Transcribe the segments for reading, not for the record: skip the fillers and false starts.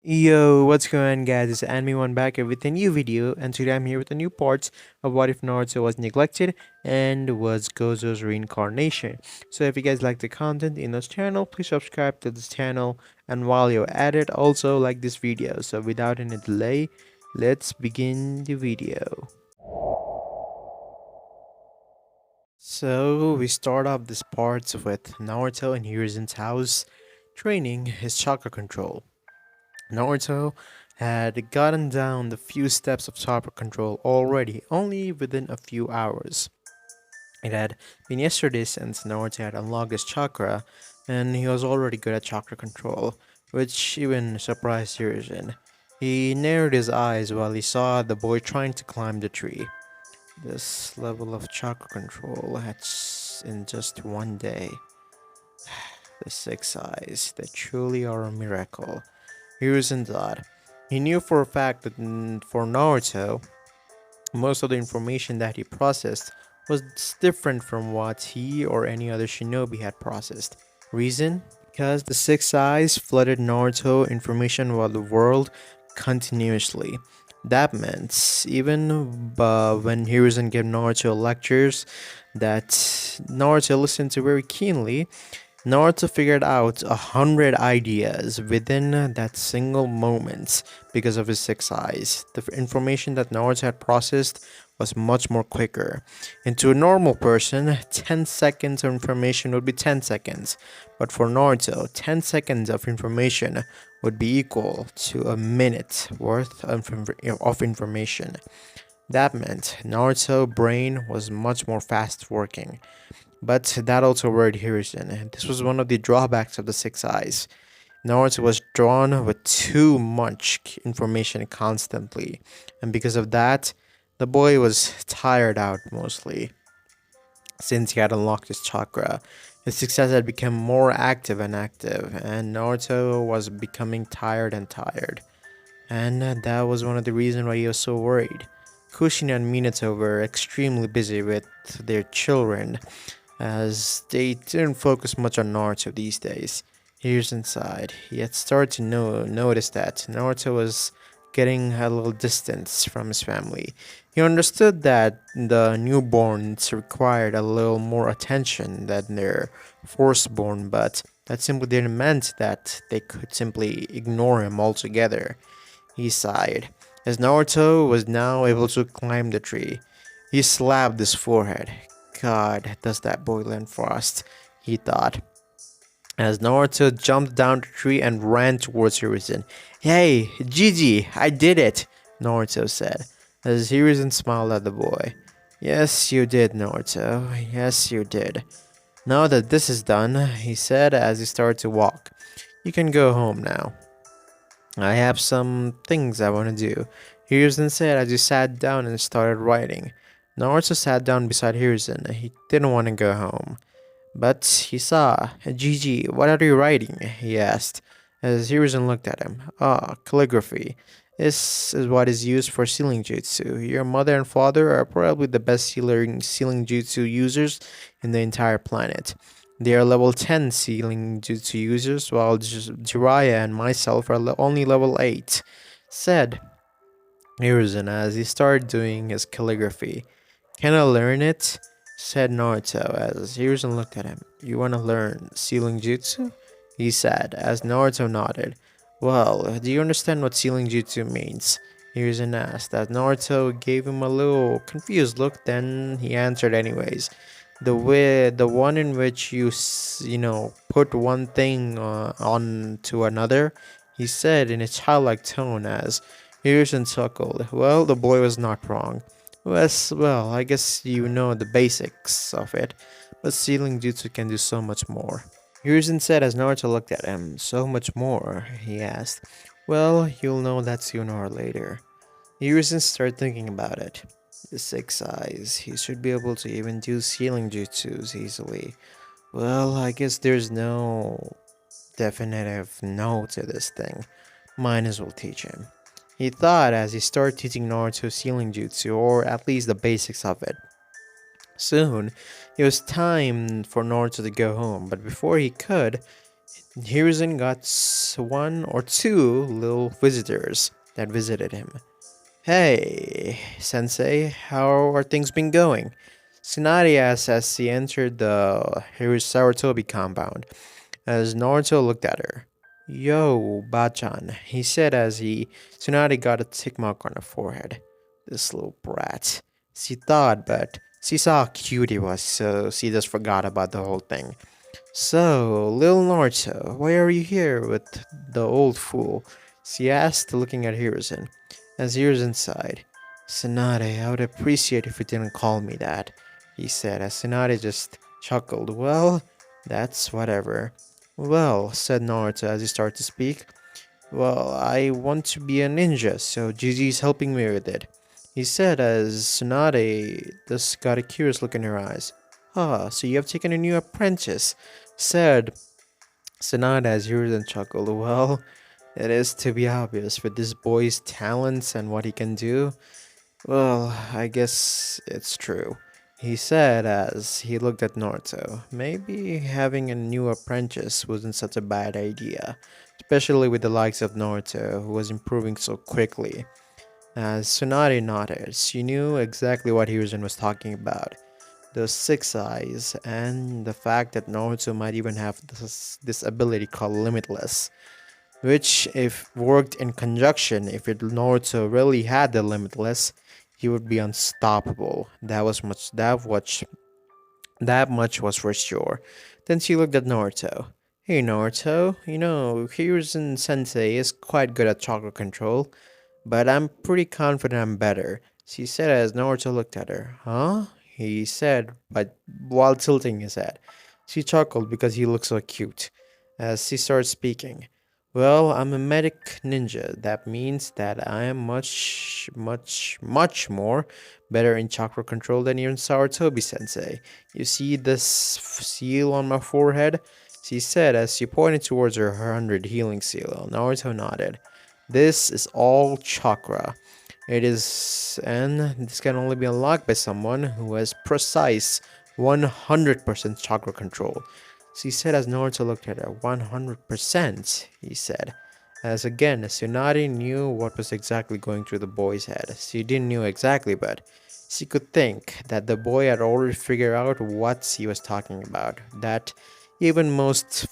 Yo, what's going on guys? It's Anime1 back here with a new video, and today I'm here with a new part of what if Naruto was neglected and was Gojo's reincarnation. So if you guys like the content in this channel, please subscribe to this channel, and while you're at it, also like this video. So without any delay, let's begin the video. So we start off this part with Naruto in Hiruzen's house training his chakra control. Naruto had gotten down the few steps of chakra control already, only within a few hours. It had been yesterday since Naruto had unlocked his chakra, and he was already good at chakra control, which even surprised Hiruzen. He narrowed his eyes while he saw the boy trying to climb the tree. This level of chakra control in just one day. The six eyes, they truly are a miracle. Hiruzen thought. He knew for a fact that for Naruto, most of the information that he processed was different from what he or any other shinobi had processed. Reason? Because the six eyes flooded Naruto information while the world continuously. That meant even when Hiruzen gave Naruto lectures that Naruto listened to very keenly, Naruto figured out 100 ideas within that single moment because of his six eyes. The information that Naruto had processed was much more quicker. And to a normal person, 10 seconds of information would be 10 seconds. But for Naruto, 10 seconds of information would be equal to a minute worth of information. That meant Naruto's brain was much more fast working. But that also worried Hiruzen. This was one of the drawbacks of the six eyes. Naruto was drawn with too much information constantly, and because of that, the boy was tired out mostly. Since he had unlocked his chakra, his success had become more active, and Naruto was becoming tired and tired. And that was one of the reasons why he was so worried. Kushina and Minato were extremely busy with their children, as they didn't focus much on Naruto these days. Here's inside. He had started to notice that Naruto was getting a little distance from his family. He understood that the newborns required a little more attention than their firstborn, but that simply didn't mean that they could simply ignore him altogether. He sighed. As Naruto was now able to climb the tree, he slapped his forehead. God, does that boy learn fast, he thought. As Naruto jumped down the tree and ran towards Hiruzen. Hey, Gigi, I did it, Naruto said, as Hiruzen smiled at the boy. Yes, you did, Naruto. Yes, you did. Now that this is done, he said as he started to walk. You can go home now. I have some things I want to do, Hiruzen said as he sat down and started writing. Naruto sat down beside Hiruzen. He didn't want to go home. But he saw. Gigi, what are you writing? He asked, as Hiruzen looked at him. Calligraphy. This is what is used for sealing jutsu. Your mother and father are probably the best sealing jutsu users in the entire planet. They are level 10 sealing jutsu users, while Jiraiya and myself are only level 8, said Hiruzen as he started doing his calligraphy. Can I learn it? Said Naruto as Hiruzen looked at him. You want to learn sealing jutsu? He said as Naruto nodded. Well, do you understand what sealing jutsu means? Hiruzen asked as Naruto gave him a little confused look, then he answered anyways. The one in which you put one thing on to another, he said in a childlike tone as Hiruzen chuckled. Well, the boy was not wrong. Well, I guess you know the basics of it, but sealing jutsu can do so much more. Hiruzen said as Naruto looked at him. So much more, he asked. Well, you'll know that sooner or later. Hiruzen started thinking about it. The six eyes, he should be able to even do sealing jutsus easily. Well, I guess there's no definitive no to this thing. Might as well teach him. He thought as he started teaching Naruto sealing jutsu, or at least the basics of it. Soon, it was time for Naruto to go home, but before he could, Hiruzen got one or two little visitors that visited him. Hey, Sensei, how are things been going? Tsunade asked as he entered the Sarutobi compound, as Naruto looked at her. Yo, Bachan, he said as Tsunade got a tick mark on her forehead. This little brat. She thought, but she saw how cute he was, so she just forgot about the whole thing. So, little Naruto, why are you here with the old fool? She asked, looking at Hiruzen. As Hiruzen sighed, Tsunade, I would appreciate if you didn't call me that, he said, as Tsunade just chuckled. Well, that's whatever. Well, said Naruto as he started to speak. Well, I want to be a ninja, so Gigi's helping me with it. He said as Tsunade just got a curious look in her eyes. Ah, so you have taken a new apprentice, said Tsunade as Hiruzen chuckled. Well, it is to be obvious with this boy's talents and what he can do. Well, I guess it's true. He said as he looked at Naruto. Maybe having a new apprentice wasn't such a bad idea, especially with the likes of Naruto, who was improving so quickly. As Tsunade nodded, she knew exactly what Hiruzen was talking about. Those six eyes, and the fact that Naruto might even have this ability called Limitless, which, if worked in conjunction, if Naruto really had the Limitless, he would be unstoppable. That much was for sure. Then she looked at Naruto. Hey Naruto, Hiruzen Sensei is quite good at chakra control, but I'm pretty confident I'm better, she said as Naruto looked at her. Huh? He said, but while tilting his head. She chuckled because he looked so cute. As she started speaking. Well, I'm a medic ninja. That means that I am much more better in chakra control than even Sarutobi sensei. You see this seal on my forehead? She said as she pointed towards her 100 healing seal. Naruto nodded. This is all chakra. It is, and this can only be unlocked by someone who has precise 100% chakra control. She said as Naruto looked at her. 100%, he said. As again, Tsunade knew what was exactly going through the boy's head. She didn't know exactly, but she could think that the boy had already figured out what he was talking about. That even most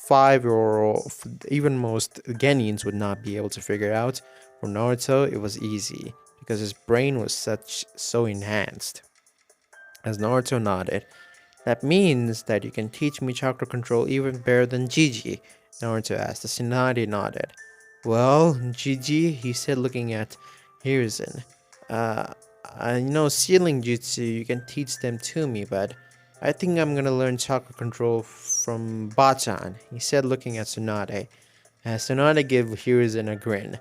even most Genians would not be able to figure out. For Naruto, it was easy because his brain was so enhanced. As Naruto nodded, that means that you can teach me chakra control even better than Gigi, Naruto asked. As Tsunade nodded. Well, Gigi, he said looking at Hiruzen. Uh, I know sealing jutsu, you can teach them to me, but I think I'm gonna learn chakra control from Bachan, he said looking at Tsunade. As Tsunade gave Hiruzen a grin.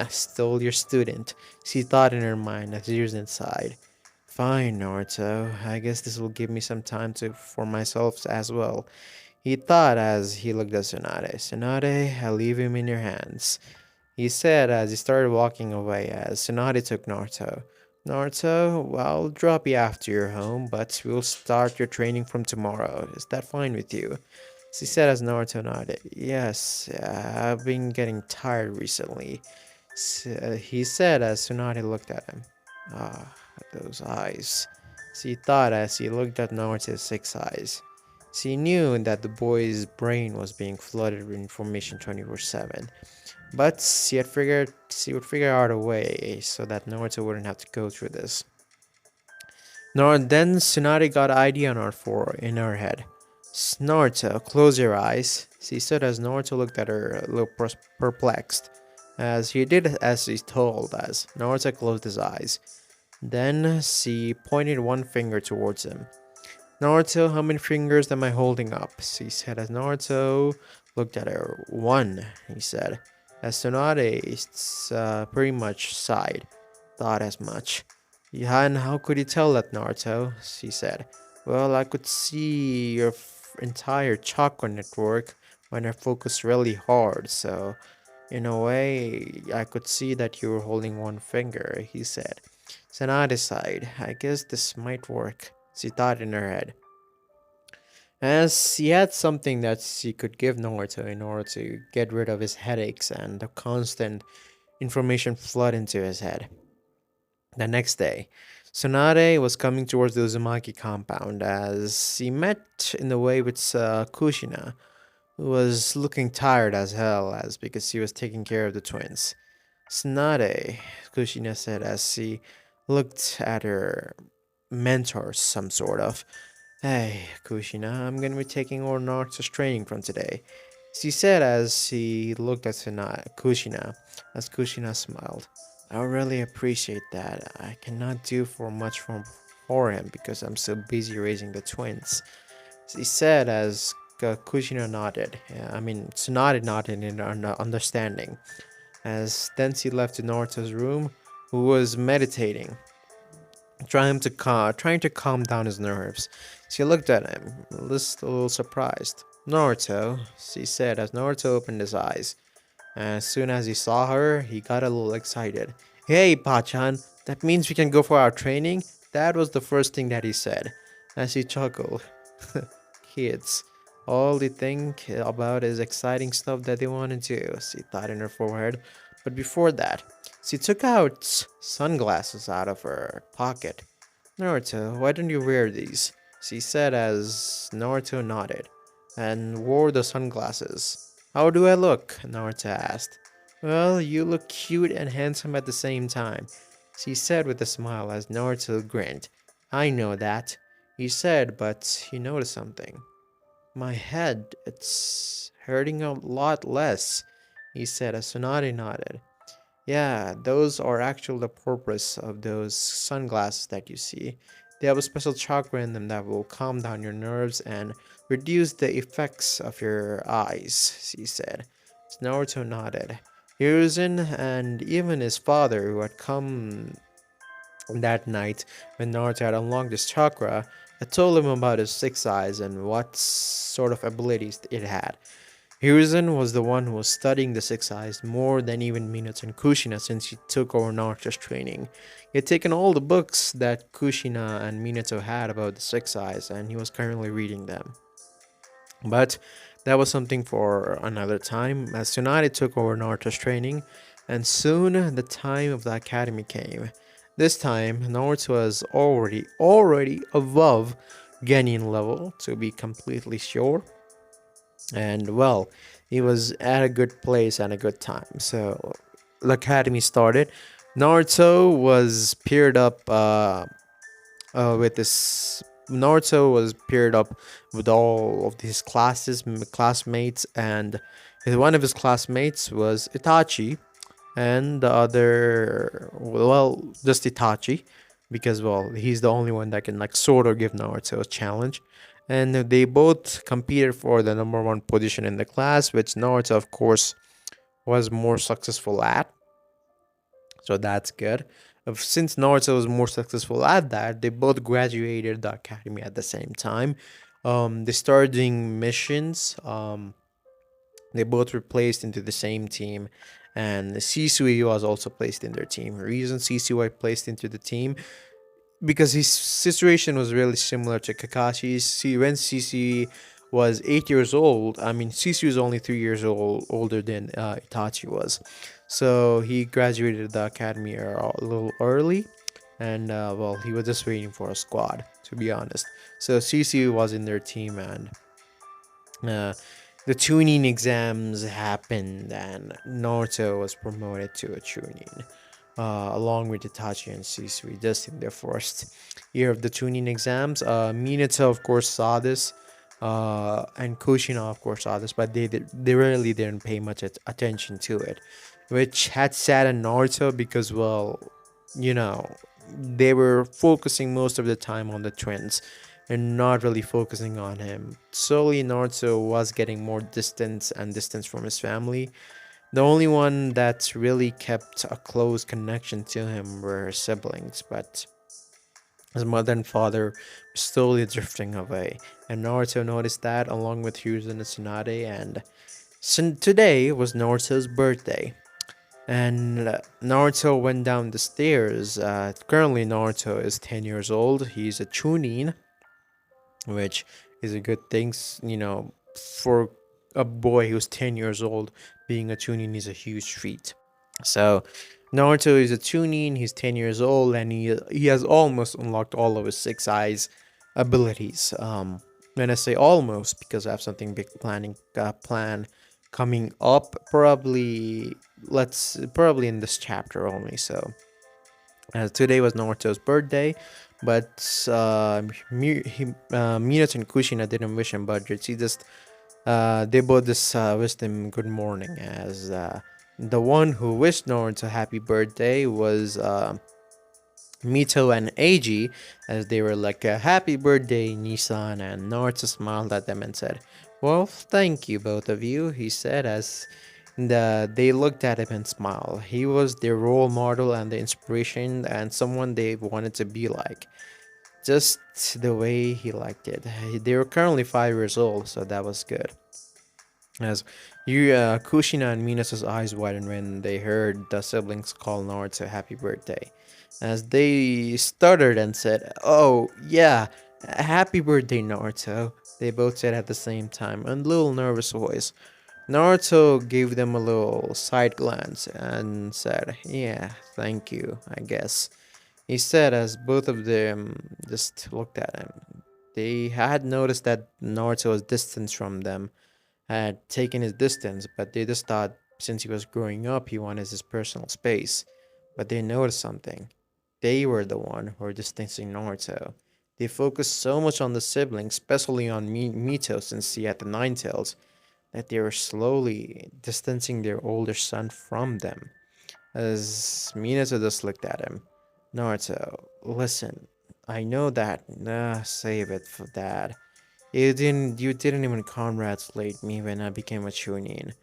Stole your student, she thought in her mind as Hiruzen sighed. Fine, Naruto. I guess this will give me some time for myself as well. He thought as he looked at Tsunade. Tsunade, I'll leave him in your hands, he said as he started walking away as Tsunade took Naruto. Naruto, I'll drop you after your home, but we'll start your training from tomorrow. Is that fine with you? She said as Naruto nodded. Yes, I've been getting tired recently, he said as Tsunade looked at him. Ah, those eyes. She thought as he looked at Naruto's six eyes. She knew that the boy's brain was being flooded with information 24/7, but she would figure out a way so that Naruto wouldn't have to go through this. Then Tsunade got an idea in her head. Naruto, close your eyes, she said as Naruto looked at her a little perplexed. As he did as he told us, Naruto closed his eyes. Then she pointed one finger towards him. Naruto, how many fingers am I holding up? She said as Naruto looked at her. One, he said. As Tsunade pretty much sighed. Thought as much. Yeah, and how could you tell that, Naruto? She said. Well, I could see your entire chakra network when I focused really hard, so in a way, I could see that you were holding one finger, he said. Tsunade sighed. I guess this might work, she thought in her head. as he had something that he could give Naruto in order to get rid of his headaches and the constant information flood into his head. The next day, Tsunade was coming towards the Uzumaki compound as he met in the way with Kushina, who was looking tired as hell as because he was taking care of the twins. Tsunade, Kushina said as he looked at her mentor, some sort of. Hey, Kushina, I'm gonna be taking over Naruto's training from today. She said as he looked at Kushina, as Kushina smiled. I really appreciate that. I cannot do for much for him because I'm so busy raising the twins. She said as Kushina nodded. Yeah, I mean, Tsunade nodded in understanding. As then she left to Naruto's room, who was meditating trying to calm down his nerves. She looked at him, a little surprised. Naruto, she said as Naruto opened his eyes. As soon as he saw her, he got a little excited. Hey, Pachan, that means we can go for our training? That was the first thing that he said, as he chuckled. Kids, all they think about is exciting stuff that they want to do, she thought in her forehead. But before that, she took out sunglasses out of her pocket. Naruto, why don't you wear these? She said as Naruto nodded and wore the sunglasses. How do I look? Naruto asked. Well, you look cute and handsome at the same time, she said with a smile as Naruto grinned. I know that, he said, but he noticed something. My head, it's hurting a lot less, he said as Tsunade nodded. Yeah, those are actually the purpose of those sunglasses that you see. They have a special chakra in them that will calm down your nerves and reduce the effects of your eyes, she said. Naruto nodded. Hiruzen and even his father, who had come that night when Naruto had unlocked his chakra, had told him about his six eyes and what sort of abilities it had. Hiruzen was the one who was studying the Six Eyes more than even Minato and Kushina since he took over Naruto's training. He had taken all the books that Kushina and Minato had about the Six Eyes and he was currently reading them. But that was something for another time as Tsunade took over Naruto's training and soon the time of the academy came. This time, Naruto was already above Genin level to be completely sure, and well, he was at a good place and a good time. So the academy started. Naruto was paired up with this. Naruto was paired up with all of his classmates, and one of his classmates was Itachi, and the other, well, just Itachi, because well, he's the only one that can like sort of give Naruto a challenge. And they both competed for the number one position in the class, which Naruto, of course, was more successful at. So that's good. Since Naruto was more successful at that, they both graduated the academy at the same time. They started doing missions. They both were placed into the same team, and Sisui was also placed in their team. The reason Sisui was placed into the team because his situation was really similar to Kakashi's. See, when Sisui was 8 years old, I mean, Sisui was only 3 years older than Itachi was, so he graduated the academy a little early, and well, he was just waiting for a squad, to be honest. So Sisui was in their team, and uh, the tuning exams happened, and Naruto was promoted to a tuning, along with Itachi and Shisui, just in their first year of the tuning exams. Minato, of course, saw this, and Kushina, of course, saw this, but they really didn't pay much attention to it, which had saddened Naruto because, well, you know, they were focusing most of the time on the twins and not really focusing on him. Slowly, Naruto was getting more distance from his family. The only one that really kept a close connection to him were his siblings, but his mother and father were slowly drifting away. And Naruto noticed that along with Hiruzen and Tsunade, and today was Naruto's birthday. And Naruto went down the stairs. Currently, Naruto is 10 years old. He's a chunin, which is a good thing. For a boy who's 10 years old, being a tuning is a huge treat. So Naruto is a tuning. He's 10 years old, and he has almost unlocked all of his six eyes abilities. When I say almost, because I have something big plan coming up. Probably in this chapter only. So today was Naruto's birthday, but Minato and Kushina didn't wish him birthday. They both just wished him good morning, as the one who wished Naruto happy birthday was Mito and Eiji, as they were like, happy birthday, Nissan, and Naruto smiled at them and said, well, thank you, both of you, he said, as they looked at him and smiled. He was their role model and the inspiration, and someone they wanted to be like, just the way he liked it. They were currently 5 years old, so that was good. As Kushina and Minasa's eyes widened when they heard the siblings call Naruto happy birthday. As they stuttered and said, oh, yeah, happy birthday, Naruto. They both said at the same time, in a little nervous voice. Naruto gave them a little side glance and said, yeah, thank you, I guess. He said as both of them just looked at him. They had noticed that Naruto was distant from them, had taken his distance, but they just thought since he was growing up, he wanted his personal space. But they noticed something. They were the one who were distancing Naruto. They focused so much on the siblings, especially on Mito since he had the Nine Tails, that they were slowly distancing their older son from them. As Minato just looked at him. Naruto, listen, I know that. Nah, save it for dad. You didn't even congratulate me when I became a Chunin.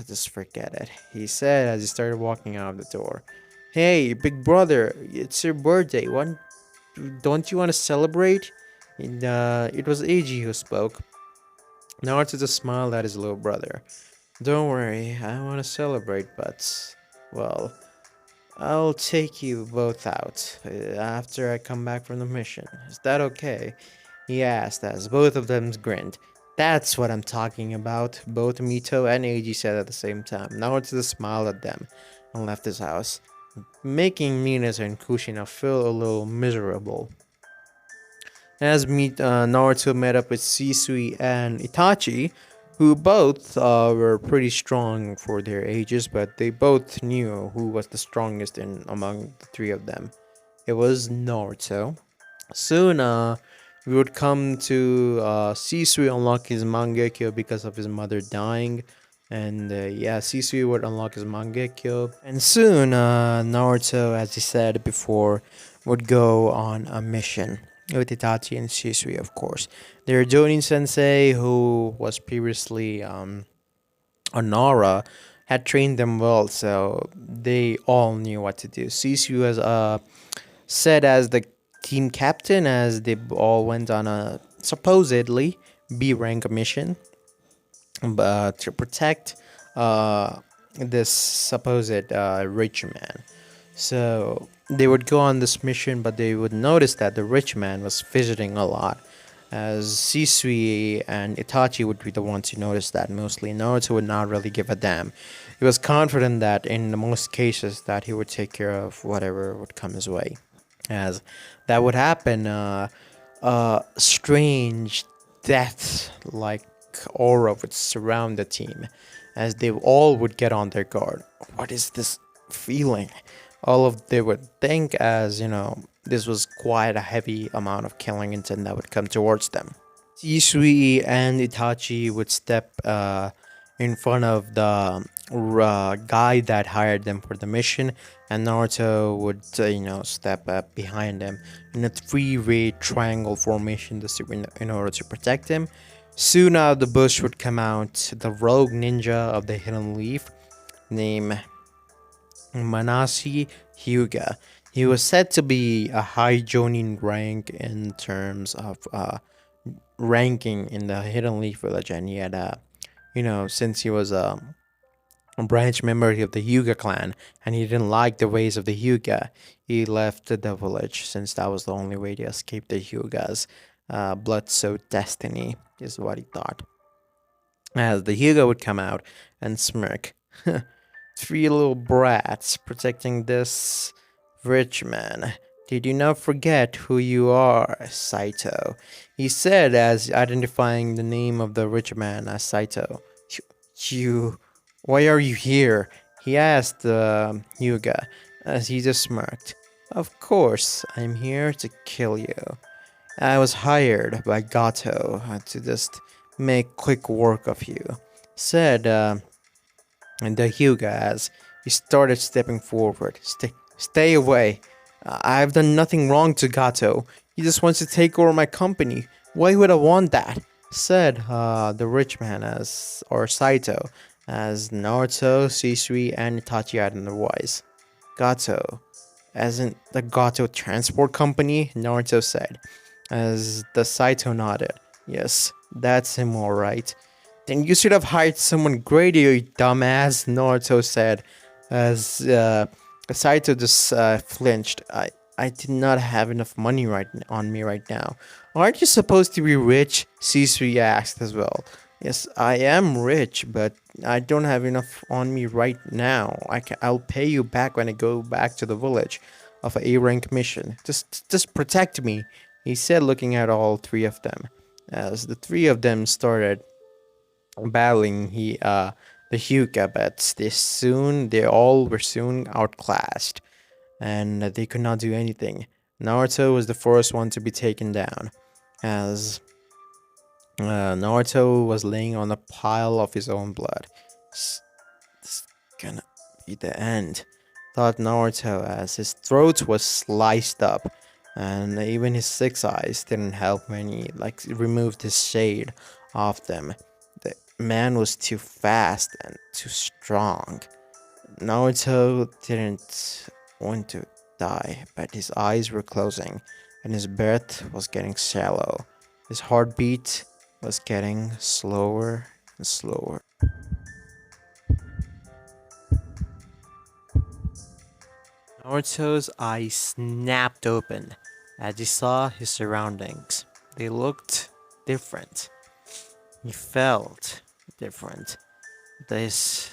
Just forget it, he said as he started walking out of the door. Hey, big brother, it's your birthday. Don't you want to celebrate? It was Eiji who spoke. Naruto just smiled at his little brother. Don't worry, I want to celebrate, but, well, I'll take you both out after I come back from the mission. Is that okay? He asked as both of them grinned. That's what I'm talking about, both Mito and Eiji said at the same time. Naruto smiled at them and left his house, making Minato and Kushina feel a little miserable. As Naruto met up with Shisui and Itachi, who both were pretty strong for their ages, but they both knew who was the strongest among the three of them. It was Naruto. Soon, we would come to Shisui unlock his Mangekyo because of his mother dying. And yeah, Shisui would unlock his Mangekyo. And soon, Naruto, as he said before, would go on a mission with Itachi and Shisui, of course. Their Jonin sensei, who was previously Onara, had trained them well, so they all knew what to do. Shisui was said as the team captain, as they all went on a supposedly B rank mission to protect this supposed rich man. So they would go on this mission, but they would notice that the rich man was fidgeting a lot. As Shisui and Itachi would be the ones who noticed that mostly. Naruto would not really give a damn. He was confident that in the most cases that he would take care of whatever would come his way. As that would happen, strange death-like aura would surround the team, as they all would get on their guard. What is this feeling? All of they would think, as this was quite a heavy amount of killing intent that would come towards them. Shisui and Itachi would step in front of the guy that hired them for the mission, and Naruto would, step up behind him in a three-way triangle formation in order to protect him. Soon out of the bush would come out the rogue ninja of the Hidden Leaf, named Manashi Hyuga. He was said to be a high Jonin rank in terms of ranking in the Hidden Leaf village, and he had since he was a branch member of the Hyuga clan, and he didn't like the ways of the Hyuga, he left the village since that was the only way to escape the Hyugas. blood-soaked destiny, is what he thought. As the Hugo would come out and smirk. Three little brats protecting this rich man. Did you not forget who you are, Saito? He said as identifying the name of the rich man as Saito. You. Why are you here? He asked Hyuga as he just smirked. Of course, I'm here to kill you. I was hired by Gato to just make quick work of you, said the Hyuga as he started stepping forward. Stay away. I've done nothing wrong to Gato. He just wants to take over my company. Why would I want that? Said the rich man as, or Saito, as Naruto, Shisui, and Itachi added their voice. Gato, as in the Gato Transport Company, Naruto said, as the Saito nodded. Yes, that's him alright. Then you should have hired someone greater, you dumbass, Naruto said, as Saito just flinched. I did not have enough money on me right now. Aren't you supposed to be rich? Shisui asked as well. Yes, I am rich, but I don't have enough on me right now. I'll pay you back when I go back to the village of a rank mission. Just protect me, he said, looking at all three of them. As the three of them started battling the Hyuga, but they all were soon outclassed, and they could not do anything. Naruto was the first one to be taken down, as Naruto was laying on a pile of his own blood. This gonna be the end, thought Naruto as his throat was sliced up, and even his six eyes didn't help when he removed his shade off them. The man was too fast and too strong. Naruto didn't want to die, but his eyes were closing, and his breath was getting shallow. His heartbeat was getting slower and slower. Naruto's eyes snapped open as he saw his surroundings. They looked different. He felt different. His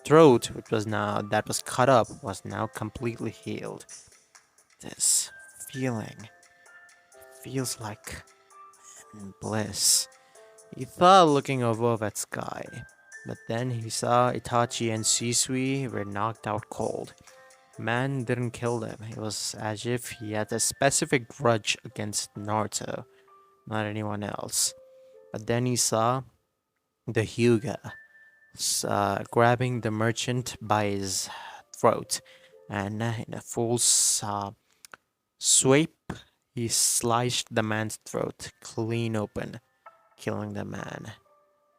throat, which was now that was cut up, was now completely healed. This feeling feels like bliss. He thought, looking above at sky, but then he saw Itachi and Shisui were knocked out cold. Man didn't kill them. It was as if he had a specific grudge against Naruto, not anyone else. But then he saw the Hyuga grabbing the merchant by his throat, and in a full sweep, he sliced the man's throat clean open, killing the man.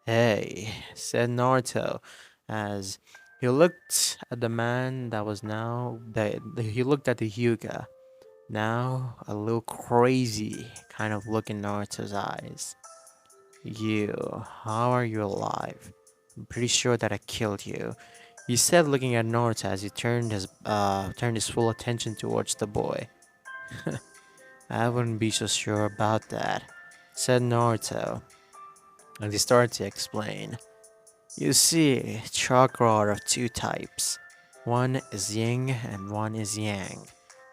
Hey, said Naruto, as he looked at the man that was now he looked at the Hyuga, now a little crazy kind of look in Naruto's eyes. How are you alive? I'm pretty sure that I killed you. He said, looking at Naruto as he turned his full attention towards the boy. I wouldn't be so sure about that, said Naruto, and he started to explain. You see, chakra are of two types. One is yin and one is yang.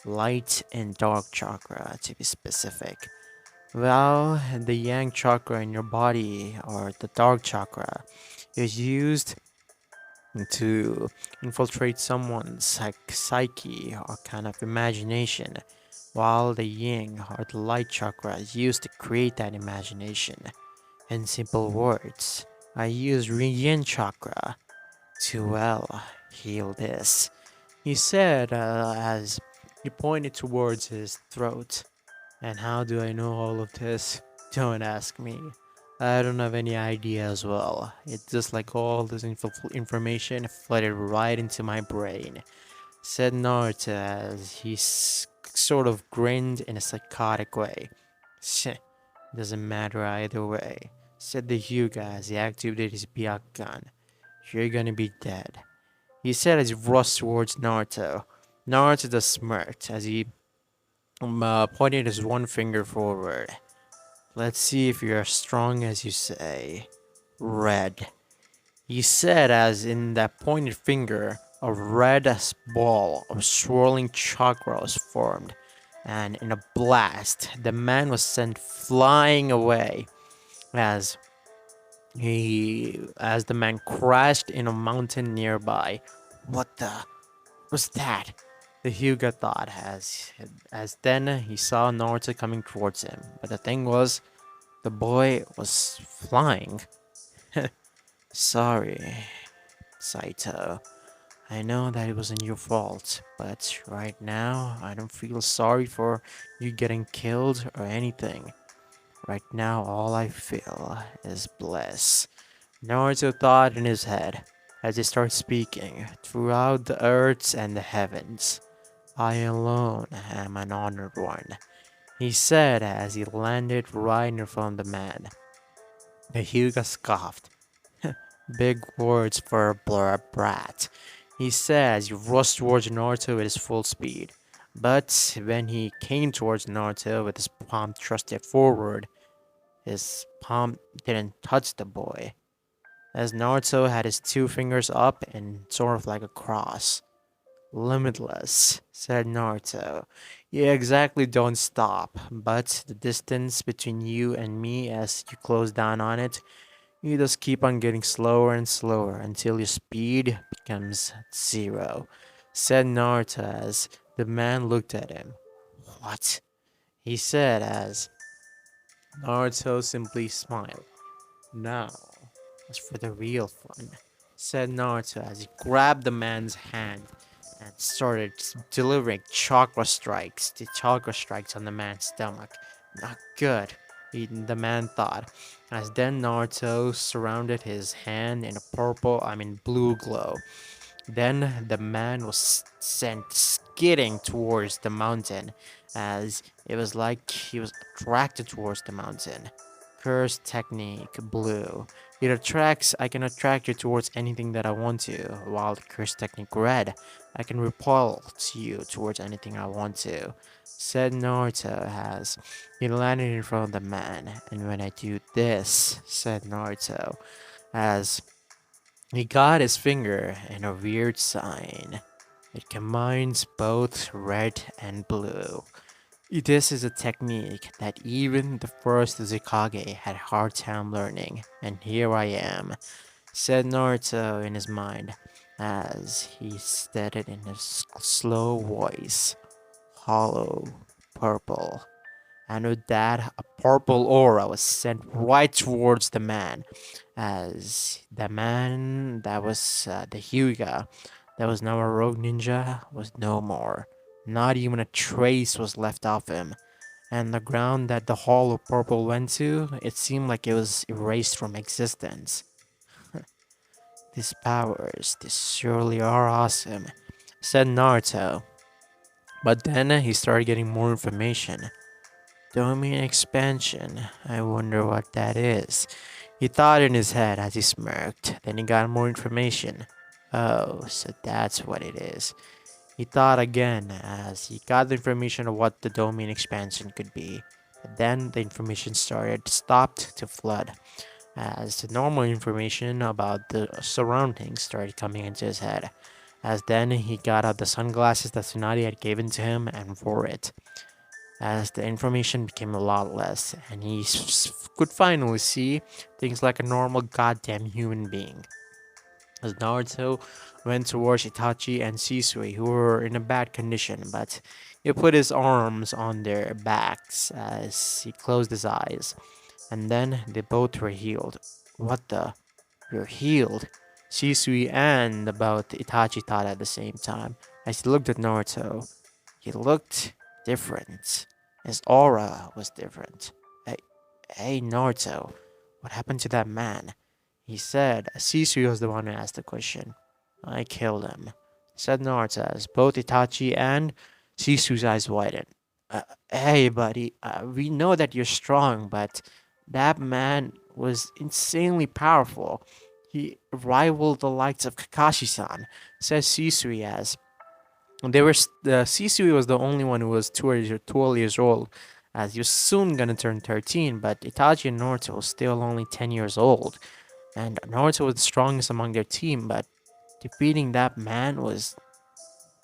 Light and dark chakra, to be specific. Well, the yang chakra in your body, or the dark chakra, is used to infiltrate someone's psyche or kind of imagination, while the yin, or the light chakra, is used to create that imagination. In simple words, I use yin chakra to, well, heal this, he said as he pointed towards his throat. And how do I know all of this? Don't ask me. I don't have any idea as well. It's just like all this information flooded right into my brain, said Naruto as he sort of grinned in a psychotic way. Doesn't matter either way, said the Hyuga as he activated his Byakugan. You're gonna be dead, he said as he rushed towards Naruto. Naruto just smirked as he pointed his one finger forward. Let's see if you're as strong as you say. Red. He said as in that pointed finger, a red ball of swirling chakra was formed, and in a blast, the man was sent flying away as as the man crashed in a mountain nearby. What the was that? The Hyuga thought as then he saw Naruto coming towards him. But the thing was, the boy was flying. Sorry, Saito. I know that it wasn't your fault, but right now I don't feel sorry for you getting killed or anything. Right now all I feel is bliss. Naruto thought in his head as he started speaking throughout the earths and the heavens. I alone am an honored one, he said as he landed right in front of the man. The Hyuga scoffed. Big words for a blur brat, he said as he rushed towards Naruto with his full speed. But when he came towards Naruto with his palm thrusted forward, his palm didn't touch the boy, as Naruto had his two fingers up and sort of like a cross. Limitless, said Naruto. You exactly don't stop, but the distance between you and me as you close down on it, you just keep on getting slower and slower until your speed becomes zero, said Naruto as the man looked at him. What? He said as Naruto simply smiled. Now, as for the real fun, said Naruto as he grabbed the man's hand and started delivering chakra strikes on the man's stomach. Not good, the man thought, as then Naruto surrounded his hand in a blue glow. Then the man was sent skidding towards the mountain, as it was like he was attracted towards the mountain. Curse technique blue. I can attract you towards anything that I want to, while the curse technique red, I can repel you towards anything I want to. Said Naruto as he landed in front of the man, and when I do this, said Naruto, as he got his finger in a weird sign. It combines both red and blue. This is a technique that even the first Uzukage had a hard time learning, and here I am, said Naruto in his mind as he said it in a slow voice. Hollow purple. And with that, a purple aura was sent right towards the man, as the man that was the Hyuga, that was now a rogue ninja, was no more. Not even a trace was left of him, and the ground that the Hall of Purple went to, it seemed like it was erased from existence. These powers, they surely are awesome, said Naruto. But then he started getting more information. Domain expansion. I wonder what that is. He thought in his head as he smirked. Then he got more information. Oh, so that's what it is. He thought again as he got the information of what the domain expansion could be. But then the information stopped to flood as the normal information about the surroundings started coming into his head. As then he got out the sunglasses that Tsunade had given to him and wore it as the information became a lot less, and he could finally see things like a normal goddamn human being. As Naruto went towards Itachi and Shisui, who were in a bad condition, but he put his arms on their backs as he closed his eyes, and then they both were healed. What the? You're healed? Shisui and about Itachi thought at the same time as he looked at Naruto. He looked different. His aura was different. Hey, hey Naruto, what happened to that man? He said, Sisui was the one who asked the question. I killed him, said Naruto as both Itachi and Sisui's eyes widened. Hey, buddy, we know that you're strong, but that man was insanely powerful. He rivaled the likes of Kakashi-san, says Sisui as Sisui was the only one who was 12 years old, as he was soon gonna turn 13, but Itachi and Naruto were still only 10 years old, and Naruto was the strongest among their team, but defeating that man was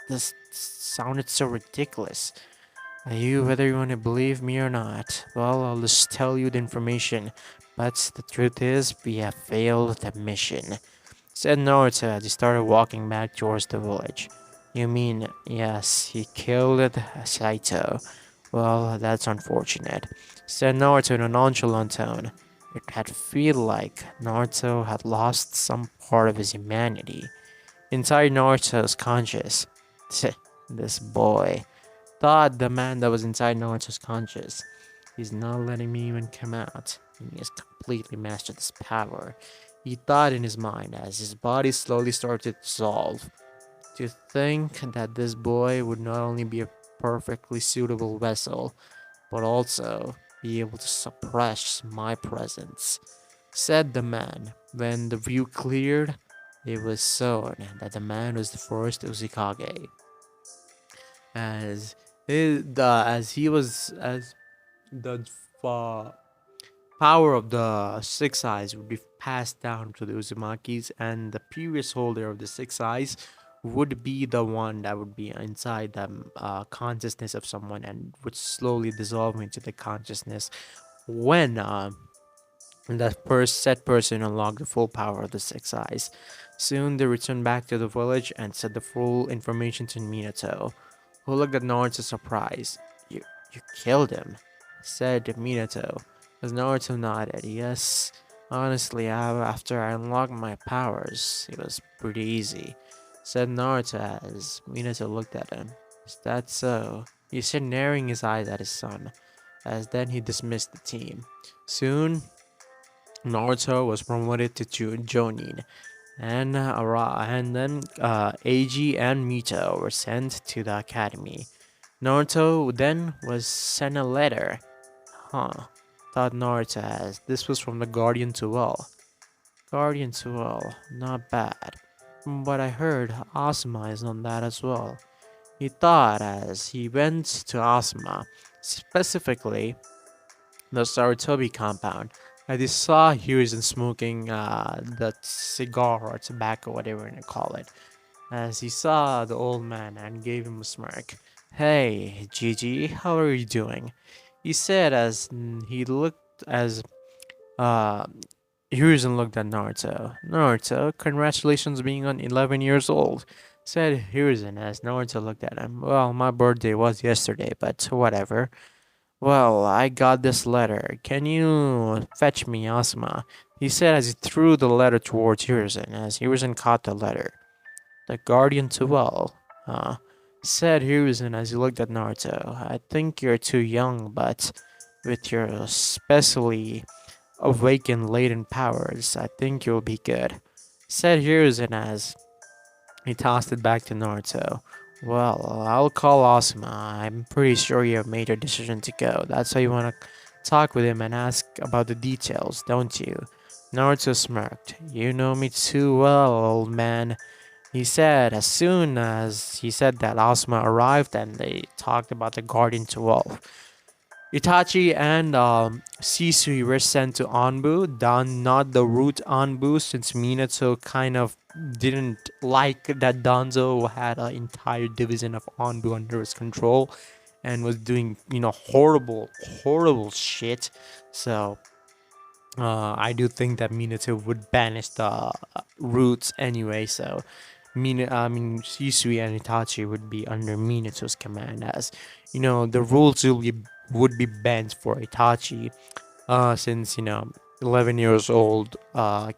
this sounded so ridiculous. Whether you want to believe me or not, well, I'll just tell you the information, but the truth is, we have failed the mission, said Naruto as he started walking back towards the village. You mean, yes, he killed Saito. Well, that's unfortunate, said Naruto in a nonchalant tone. It had felt like Naruto had lost some part of his humanity. Inside Naruto's conscious, this boy, thought the man that was inside Naruto's conscious. He's not letting me even come out, and he has completely mastered this power. He thought in his mind as his body slowly started to dissolve. To think that this boy would not only be a perfectly suitable vessel, but also be able to suppress my presence, said the man. When the view cleared, it was shown that the man was the first Uzikage, as as he was as the uh, power of the six eyes would be passed down to the Uzumakis, and the previous holder of the six eyes would be the one that would be inside the consciousness of someone and would slowly dissolve into the consciousness when that first set person unlocked the full power of the six eyes. Soon they returned back to the village and said the full information to Minato, who looked at Naruto surprised. You killed him, said Minato, as Naruto nodded. Yes, honestly, after I unlocked my powers, it was pretty easy, said Naruto as Minato looked at him. Is that so? He said, narrowing his eyes at his son, as then he dismissed the team. Soon, Naruto was promoted to Jonin, and then Eiji and Mito were sent to the academy. Naruto then was sent a letter. Huh, thought Naruto as this was from the Guardian to Well. Guardian to Well, not bad. From what I heard, Asuma is on that as well. He thought as he went to Asuma, specifically the Sarutobi compound, as he saw Hiruzen smoking that cigar or tobacco, whatever you want to call it, as he saw the old man and gave him a smirk. Hey, Gigi, how are you doing? He said as he looked as uh Hiruzen looked at Naruto. Naruto, congratulations being on 11 years old, said Hiruzen as Naruto looked at him. Well, my birthday was yesterday, but whatever. Well, I got this letter. Can you fetch me Asuma? He said as he threw the letter towards Hiruzen, as Hiruzen caught the letter. The Guardian to Well, said Hiruzen as he looked at Naruto. I think you're too young, but with your especially awakened latent powers, I think you'll be good, said Hiruzen as he tossed it back to Naruto. Well, I'll call Asuma. I'm pretty sure you have made your decision to go. That's why you want to talk with him and ask about the details, don't you? Naruto smirked. You know me too well, old man, he said. As soon as he said that, Asuma arrived and they talked about the Guardian to Wolf. Itachi and Shisui were sent to Anbu, not the root Anbu, since Minato kind of didn't like that Danzo had an entire division of Anbu under his control and was doing, horrible, horrible shit. So I do think that Minato would banish the roots anyway. So Shisui and Itachi would be under Minato's command, as the rules would be bent for Itachi, since 11 years old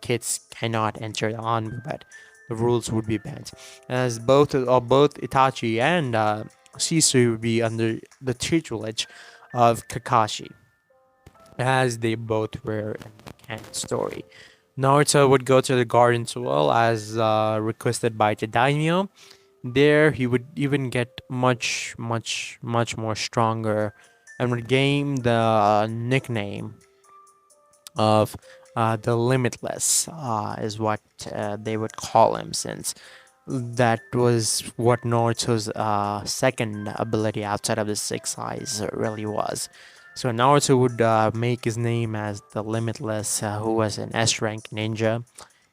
kids cannot enter the Anbu, but the rules would be bent, as both Itachi and Shisui would be under the tutelage of Kakashi, as they both were in the canon story. Naruto would go to the Gardens Well as requested by the daimyo. There, he would even get much, much, much more stronger and would gain the nickname of the Limitless, is what they would call him, since that was what Naruto's second ability outside of the six eyes really was. So Naruto would make his name as the Limitless, who was an S rank ninja.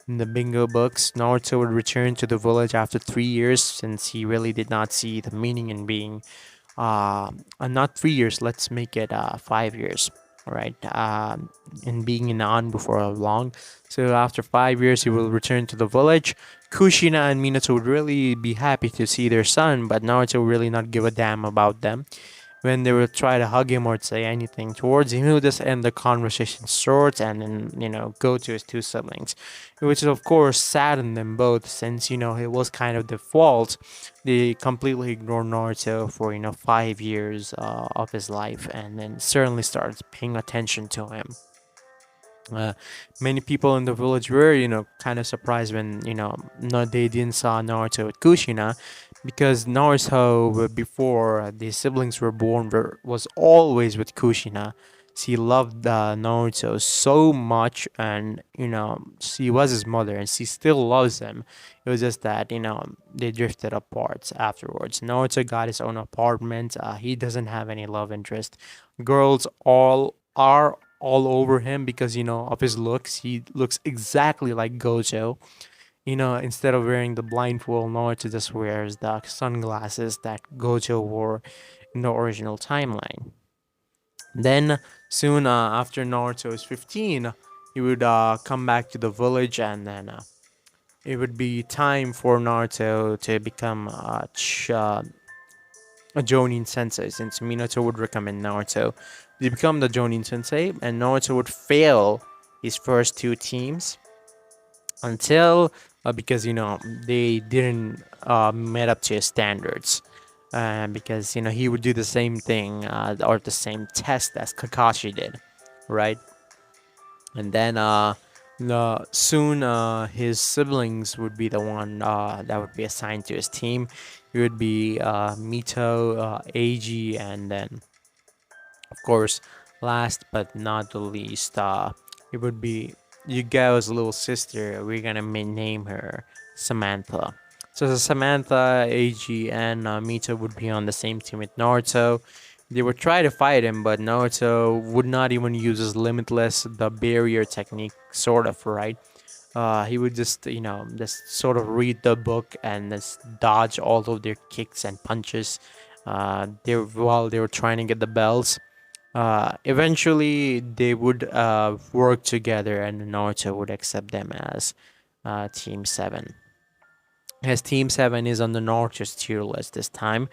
In the bingo books, Naruto would return to the village after 3 years since he really did not see the meaning in being not 3 years, let's make it 5 years. All right, and being in An before long. So after 5 years, he will return to the village. Kushina and Minato would really be happy to see their son, but Naruto would really not give a damn about them. When they would try to hug him or say anything towards him, he would just end the conversation short and then, go to his two siblings, which of course saddened them both since, it was kind of the fault. They completely ignored Naruto for, 5 years of his life and then certainly started paying attention to him. Uh, Many people in the village were, kind of surprised when, no, they didn't saw Naruto with Kushina, because Naruto, before the siblings were born, was always with Kushina. She loved Naruto so much, and she was his mother, and she still loves him. It was just that they drifted apart afterwards. Naruto got his own apartment. He doesn't have any love interest. Girls all are all over him because of his looks. He looks exactly like Gojo. Instead of wearing the blindfold, Naruto just wears the sunglasses that Gojo wore in the original timeline. Then soon after Naruto is 15, he would come back to the village, and then it would be time for Naruto to become a Jonin sensei, since Minato would recommend Naruto to become the Jonin sensei, and Naruto would fail his first two teams until because they didn't met up to his standards. Because he would do the same thing or the same test as Kakashi did, right? And then soon his siblings would be the one that would be assigned to his team. It would be Mito, Eiji, and then of course, last but not the least, it would be Yugao's little sister. We're gonna name her Samantha. So Samantha, Eiji, and Mita would be on the same team with Naruto. They would try to fight him, but Naruto would not even use his limitless, the barrier technique, sort of, right? He would just sort of read the book and just dodge all of their kicks and punches. While they were trying to get the bells. Eventually, they would work together, and Naruto would accept them as Team 7. As Team 7 is on the Naruto's tier list this time.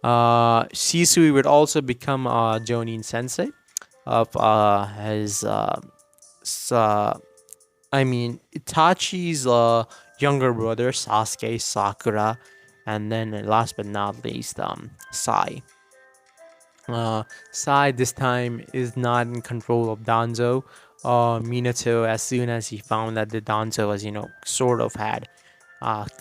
Shisui would also become Jonin Sensei of his. I mean, Itachi's younger brother, Sasuke, Sakura, and then last but not least, Sai. Sai this time is not in control of Danzo. Minato, as soon as he found that the Danzo was, sort of had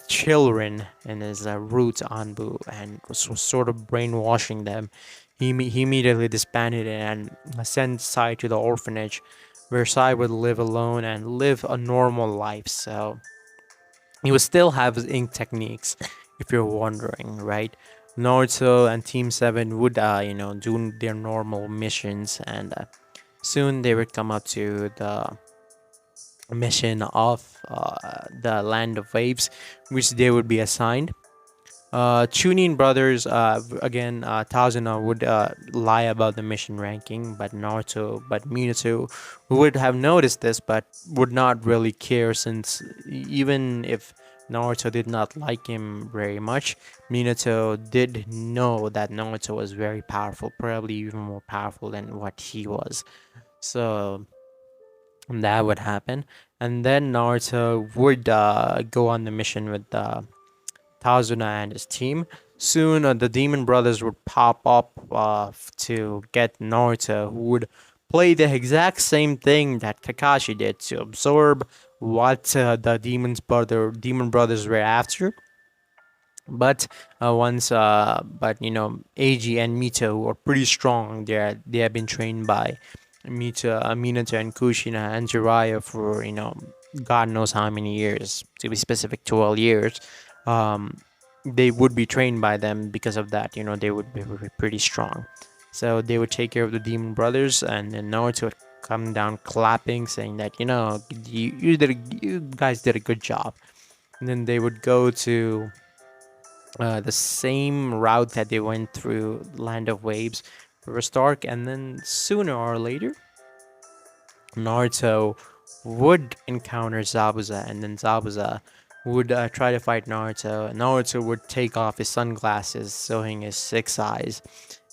children in his root Anbu and was sort of brainwashing them, he immediately disbanded it and sent Sai to the orphanage, where Sai would live alone and live a normal life. So he would still have his ink techniques, if you're wondering, right? Naruto and Team 7 would, do their normal missions, and soon they would come up to the mission of the Land of Waves, which they would be assigned. Chunin brothers, again, Tazuna would lie about the mission ranking, but Minato would have noticed this, but would not really care, since even if Naruto did not like him very much, Minato did know that Naruto was very powerful, probably even more powerful than what he was. So that would happen, and then Naruto would go on the mission with Tazuna and his team. Soon, the Demon Brothers would pop up to get Naruto, who would play the exact same thing that Kakashi did to absorb what the Demon Brothers were after. But Eiji and Mito are pretty strong. They have been trained by Minato and Kushina and Jiraiya for God knows how many years. To be specific, 12 years. Um, they would be trained by them. Because of that, they would be pretty strong. So they would take care of the demon brothers, and then Naruto would come down clapping, saying that you guys did a good job. And then they would go to the same route that they went through Land of Waves, River Stark, and then sooner or later Naruto would encounter Zabuza, and then Zabuza would try to fight Naruto. Naruto would take off his sunglasses, showing his six eyes,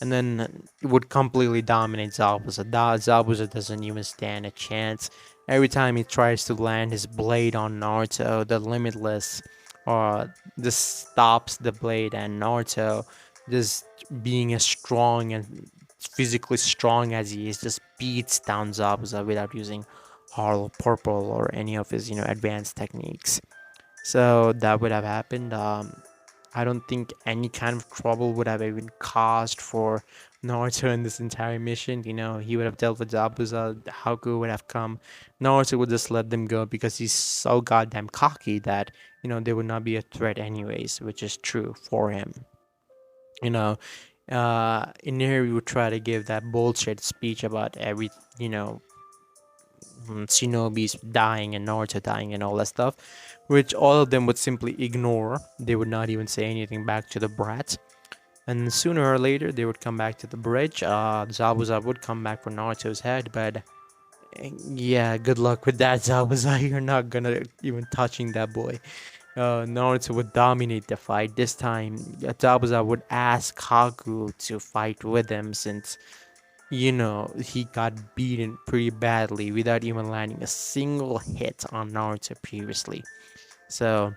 and then would completely dominate Zabuza. Zabuza doesn't even stand a chance. Every time he tries to land his blade on Naruto, the Limitless just stops the blade, and Naruto, just being as strong and physically strong as he is, just beats down Zabuza without using Harl Purple or any of his advanced techniques. So that would have happened. I don't think any kind of trouble would have even caused for Naruto in this entire mission. He would have dealt with Zabuza. Haku would have come. Naruto would just let them go because he's so goddamn cocky that they would not be a threat anyways, which is true for him. You know, in here we would try to give that bullshit speech about every you know Shinobi's dying and Naruto dying and all that stuff, which all of them would simply ignore. They would not even say anything back to the brat. And sooner or later, they would come back to the bridge. Zabuza would come back for Naruto's head, but yeah, good luck with that, Zabuza. You're not gonna even touching that boy. Naruto would dominate the fight. This time, Zabuza would ask Haku to fight with him since he got beaten pretty badly without even landing a single hit on Naruto previously. So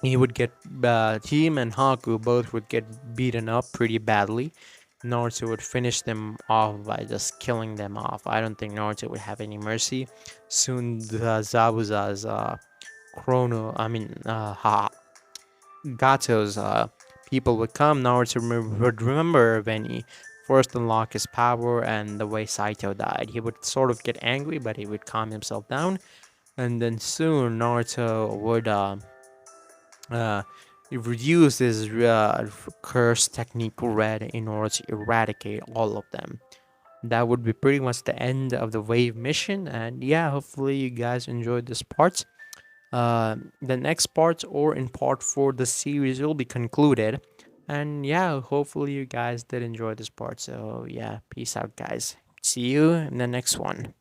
he would get him and Haku both would get beaten up pretty badly. Naruto would finish them off by just killing them off. I don't think Naruto would have any mercy. Soon the Zabuza's Gato's people would come. Naruto would remember when he first unlocked his power and the way Saito died. He would sort of get angry, but he would calm himself down. And then soon Naruto would uh, use his curse technique red in order to eradicate all of them. That would be pretty much the end of the wave mission. And yeah, hopefully you guys enjoyed this part. The next part, or in part 4, the series will be concluded. And yeah, hopefully you guys did enjoy this part. So yeah, peace out, guys. See you in the next one.